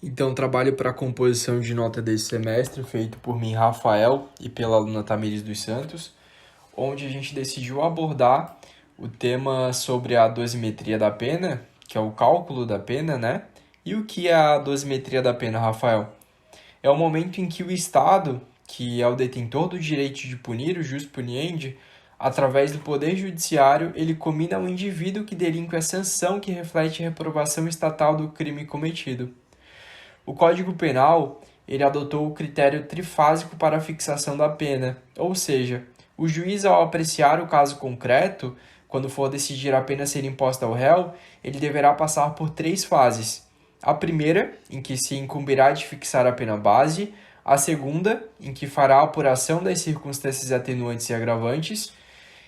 Então, trabalho para a composição de nota desse semestre, feito por mim, Rafael, e pela aluna Tamires dos Santos, onde a gente decidiu abordar o tema sobre a dosimetria da pena, que é o cálculo da pena, né? E o que é a dosimetria da pena, Rafael? É o momento em que o Estado, que é o detentor do direito de punir, o jus puniendi, através do poder judiciário, ele comina ao indivíduo que delinque a sanção que reflete a reprovação estatal do crime cometido. O Código Penal, ele adotou o critério trifásico para a fixação da pena, ou seja, o juiz, ao apreciar o caso concreto, quando for decidir a pena ser imposta ao réu, ele deverá passar por três fases. A primeira, em que se incumbirá de fixar a pena base, a segunda, em que fará a apuração das circunstâncias atenuantes e agravantes,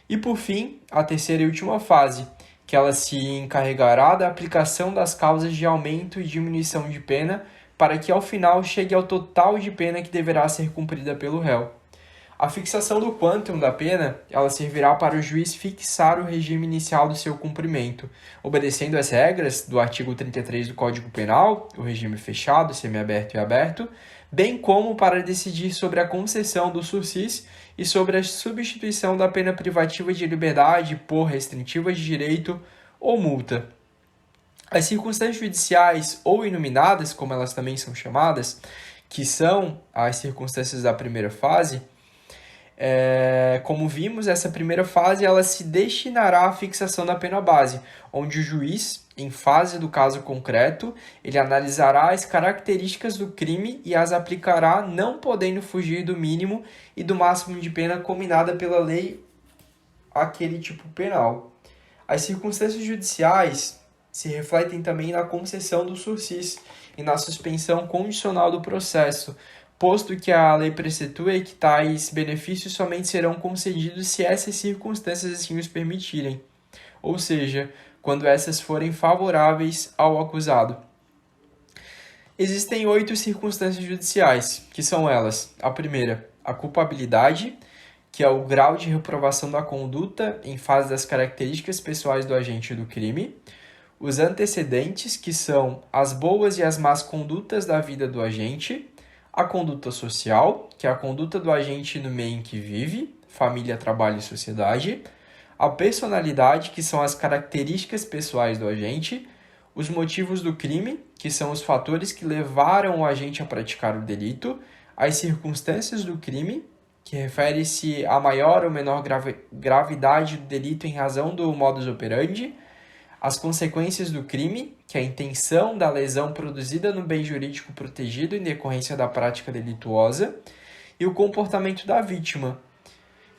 e, por fim, a terceira e última fase, que ela se encarregará da aplicação das causas de aumento e diminuição de pena para que, ao final, chegue ao total de pena que deverá ser cumprida pelo réu. A fixação do quantum da pena, ela servirá para o juiz fixar o regime inicial do seu cumprimento, obedecendo às regras do artigo 33 do Código Penal, o regime fechado, semiaberto e aberto, bem como para decidir sobre a concessão do sursis e sobre a substituição da pena privativa de liberdade por restritiva de direito ou multa. As circunstâncias judiciais ou inominadas, como elas também são chamadas, que são as circunstâncias da primeira fase, como vimos, essa primeira fase ela se destinará à fixação da pena base, onde o juiz, em fase do caso concreto, ele analisará as características do crime e as aplicará, não podendo fugir do mínimo e do máximo de pena combinada pela lei aquele tipo penal. As circunstâncias judiciais se refletem também na concessão do sursis e na suspensão condicional do processo, posto que a lei preceitua que tais benefícios somente serão concedidos se essas circunstâncias assim os permitirem, ou seja, quando essas forem favoráveis ao acusado. Existem 8 circunstâncias judiciais, que são elas: a primeira, a culpabilidade, que é o grau de reprovação da conduta em face das características pessoais do agente do crime; os antecedentes, que são as boas e as más condutas da vida do agente; a conduta social, que é a conduta do agente no meio em que vive, família, trabalho e sociedade; a personalidade, que são as características pessoais do agente; os motivos do crime, que são os fatores que levaram o agente a praticar o delito; as circunstâncias do crime, que refere-se a maior ou menor gravidade do delito em razão do modus operandi; as consequências do crime, que é a intenção da lesão produzida no bem jurídico protegido em decorrência da prática delituosa; e o comportamento da vítima,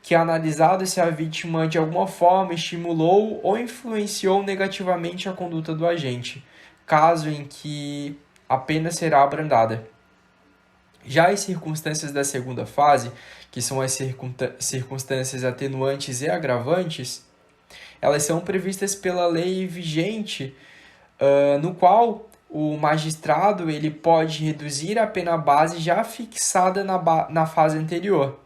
que é analisado se a vítima de alguma forma estimulou ou influenciou negativamente a conduta do agente, caso em que a pena será abrandada. Já as circunstâncias da segunda fase, que são as circunstâncias atenuantes e agravantes, elas são previstas pela lei vigente, no qual o magistrado ele pode reduzir a pena base já fixada na fase anterior.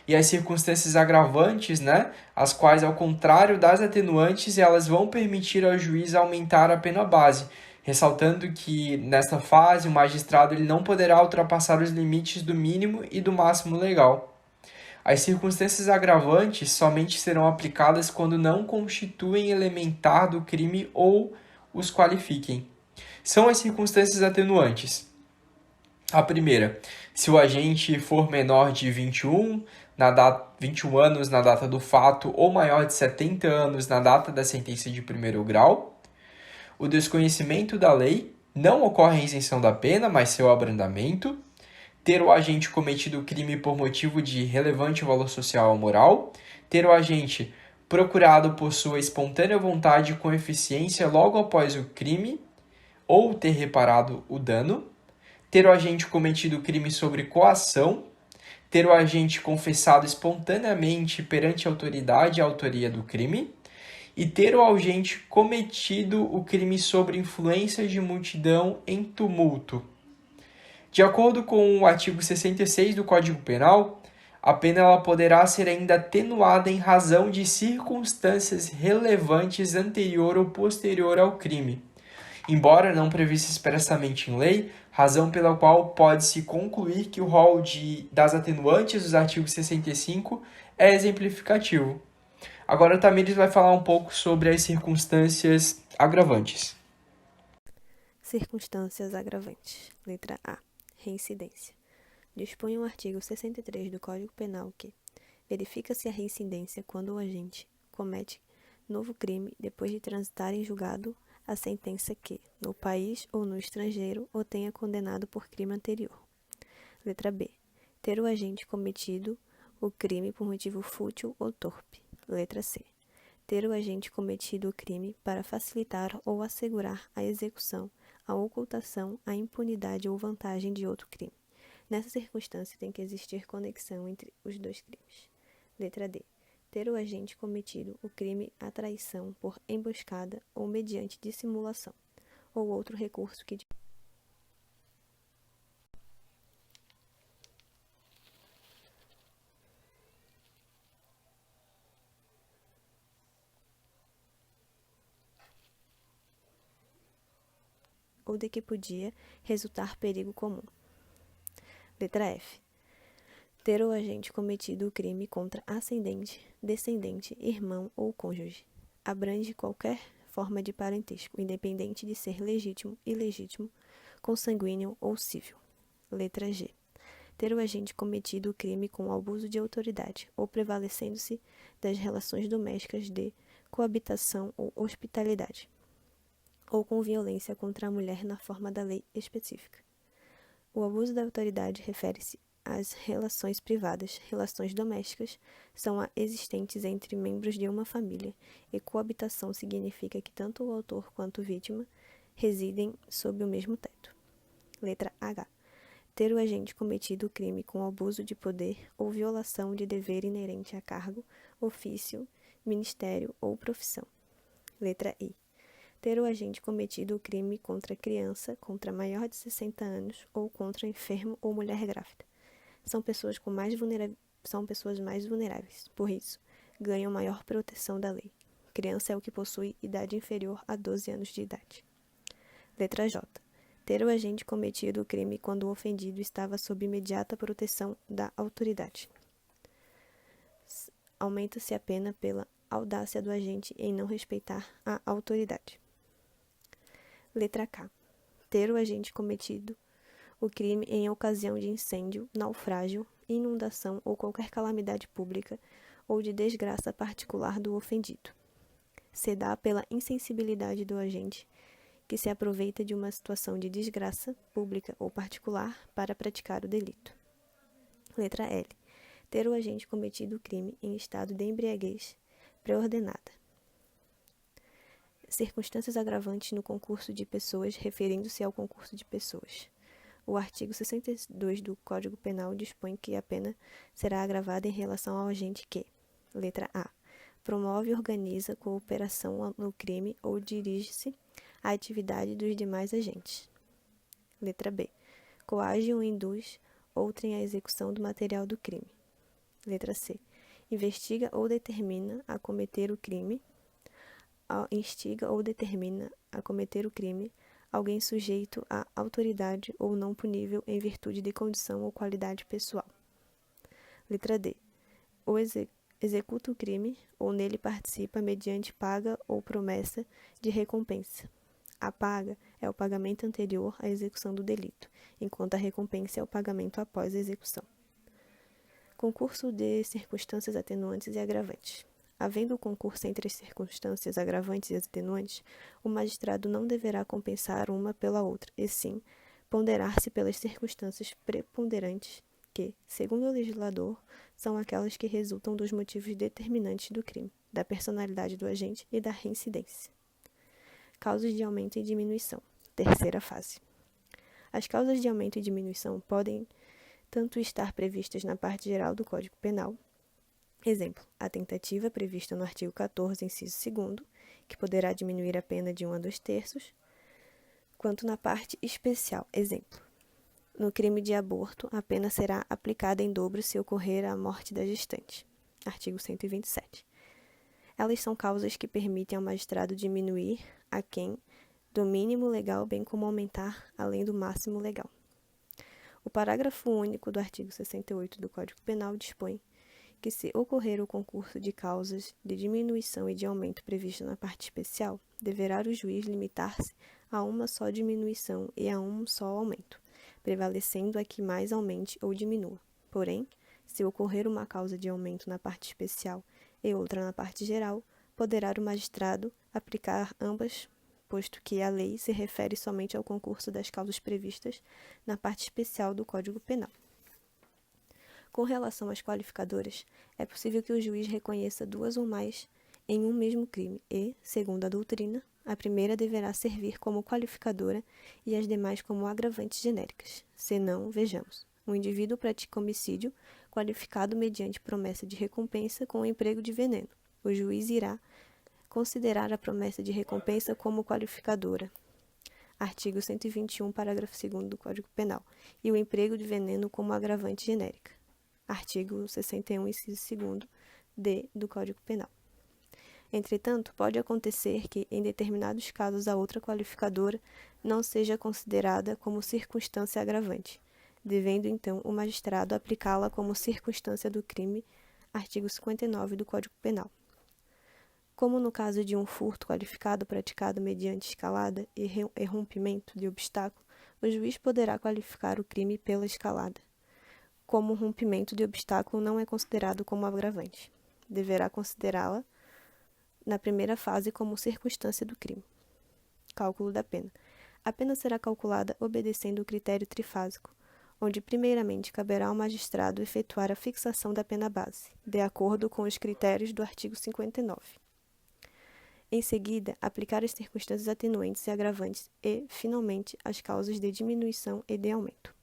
E as circunstâncias agravantes, né, as quais, ao contrário das atenuantes, elas vão permitir ao juiz aumentar a pena base, ressaltando que, nesta fase, o magistrado ele não poderá ultrapassar os limites do mínimo e do máximo legal. As circunstâncias agravantes somente serão aplicadas quando não constituem elementar do crime ou os qualifiquem. São as circunstâncias atenuantes. A primeira, se o agente for menor de 21 anos na data do fato ou maior de 70 anos na data da sentença de primeiro grau. O desconhecimento da lei, não ocorre a isenção da pena, mas seu abrandamento. Ter o agente cometido o crime por motivo de relevante valor social ou moral. Ter o agente procurado por sua espontânea vontade com eficiência logo após o crime, ou ter reparado o dano. Ter o agente cometido o crime sobre coação. Ter o agente confessado espontaneamente perante a autoridade a autoria do crime. E ter o agente cometido o crime sobre influência de multidão em tumulto. De acordo com o artigo 66 do Código Penal, a pena ela poderá ser ainda atenuada em razão de circunstâncias relevantes anterior ou posterior ao crime. embora não prevista expressamente em lei, razão pela qual pode-se concluir que o rol das atenuantes dos artigos 65 é exemplificativo. Agora o Tamires vai falar um pouco sobre as circunstâncias agravantes. Circunstâncias agravantes. Letra A. Reincidência. Dispõe o artigo 63 do Código Penal que verifica-se a reincidência quando o agente comete novo crime depois de transitar em julgado a sentença que, no país ou no estrangeiro, o tenha condenado por crime anterior. Letra B. Ter o agente cometido o crime por motivo fútil ou torpe. Letra C. Ter o agente cometido o crime para facilitar ou assegurar a execução, a ocultação, a impunidade ou vantagem de outro crime. Nessa circunstância, tem que existir conexão entre os dois crimes. Letra D. Ter o agente cometido o crime à traição por emboscada ou mediante dissimulação, ou outro recurso que ou de que podia resultar perigo comum. Letra F. Ter o agente cometido o crime contra ascendente, descendente, irmão ou cônjuge. Abrange qualquer forma de parentesco, independente de ser legítimo, ilegítimo, consanguíneo ou civil. Letra G. Ter o agente cometido o crime com abuso de autoridade ou prevalecendo-se das relações domésticas de coabitação ou hospitalidade, ou com violência contra a mulher na forma da lei específica. O abuso da autoridade refere-se às relações privadas, relações domésticas, são existentes entre membros de uma família, e coabitação significa que tanto o autor quanto a vítima residem sob o mesmo teto. Letra H. Ter o agente cometido o crime com abuso de poder ou violação de dever inerente a cargo, ofício, ministério ou profissão. Letra I. Ter o agente cometido o crime contra criança, contra maior de 60 anos ou contra enfermo ou mulher grávida. São pessoas mais vulneráveis, por isso, ganham maior proteção da lei. Criança é o que possui idade inferior a 12 anos de idade. Letra J. Ter o agente cometido o crime quando o ofendido estava sob imediata proteção da autoridade. Aumenta-se a pena pela audácia do agente em não respeitar a autoridade. Letra K. Ter o agente cometido o crime em ocasião de incêndio, naufrágio, inundação ou qualquer calamidade pública ou de desgraça particular do ofendido. Se dá pela insensibilidade do agente que se aproveita de uma situação de desgraça pública ou particular para praticar o delito. Letra L. Ter o agente cometido o crime em estado de embriaguez pré-ordenada. Circunstâncias agravantes no concurso de pessoas, referindo-se ao concurso de pessoas. O artigo 62 do Código Penal dispõe que a pena será agravada em relação ao agente que, letra A, promove e organiza cooperação no crime ou dirige-se à atividade dos demais agentes. Letra B, coage ou induz outrem à execução do material do crime. Letra C, investiga ou determina a cometer o crime, instiga ou determina a cometer o crime alguém sujeito à autoridade ou não punível em virtude de condição ou qualidade pessoal. Letra D. Ou executa o crime ou nele participa mediante paga ou promessa de recompensa. A paga é o pagamento anterior à execução do delito, enquanto a recompensa é o pagamento após a execução. Concurso de circunstâncias atenuantes e agravantes. Havendo o concurso entre as circunstâncias agravantes e atenuantes, o magistrado não deverá compensar uma pela outra, e sim ponderar-se pelas circunstâncias preponderantes que, segundo o legislador, são aquelas que resultam dos motivos determinantes do crime, da personalidade do agente e da reincidência. Causas de aumento e diminuição. Terceira fase. As causas de aumento e diminuição podem tanto estar previstas na parte geral do Código Penal, exemplo, a tentativa prevista no artigo 14, inciso 2º, que poderá diminuir a pena de 1 a 2/3, quanto na parte especial, exemplo, no crime de aborto, a pena será aplicada em dobro se ocorrer a morte da gestante, artigo 127. Elas são causas que permitem ao magistrado diminuir a quem do mínimo legal, bem como aumentar além do máximo legal. O parágrafo único do artigo 68 do Código Penal dispõe que, se ocorrer o concurso de causas de diminuição e de aumento previsto na parte especial, deverá o juiz limitar-se a uma só diminuição e a um só aumento, prevalecendo a que mais aumente ou diminua. Porém, se ocorrer uma causa de aumento na parte especial e outra na parte geral, poderá o magistrado aplicar ambas, posto que a lei se refere somente ao concurso das causas previstas na parte especial do Código Penal. Com relação às qualificadoras, é possível que o juiz reconheça duas ou mais em um mesmo crime e, segundo a doutrina, a primeira deverá servir como qualificadora e as demais como agravantes genéricas. Senão, vejamos, um indivíduo pratica homicídio qualificado mediante promessa de recompensa com o emprego de veneno. O juiz irá considerar a promessa de recompensa como qualificadora, artigo 121, parágrafo 2º do Código Penal, e o emprego de veneno como agravante genérica, artigo 61, inciso 2º D do Código Penal. Entretanto, pode acontecer que, em determinados casos, a outra qualificadora não seja considerada como circunstância agravante, devendo então o magistrado aplicá-la como circunstância do crime, artigo 59 do Código Penal. Como no caso de um furto qualificado praticado mediante escalada e rompimento de obstáculo, o juiz poderá qualificar o crime pela escalada. Como o rompimento de obstáculo não é considerado como agravante, deverá considerá-la na primeira fase como circunstância do crime. Cálculo da pena. A pena será calculada obedecendo o critério trifásico, onde primeiramente caberá ao magistrado efetuar a fixação da pena base, de acordo com os critérios do artigo 59. Em seguida, aplicar as circunstâncias atenuantes e agravantes e, finalmente, as causas de diminuição e de aumento.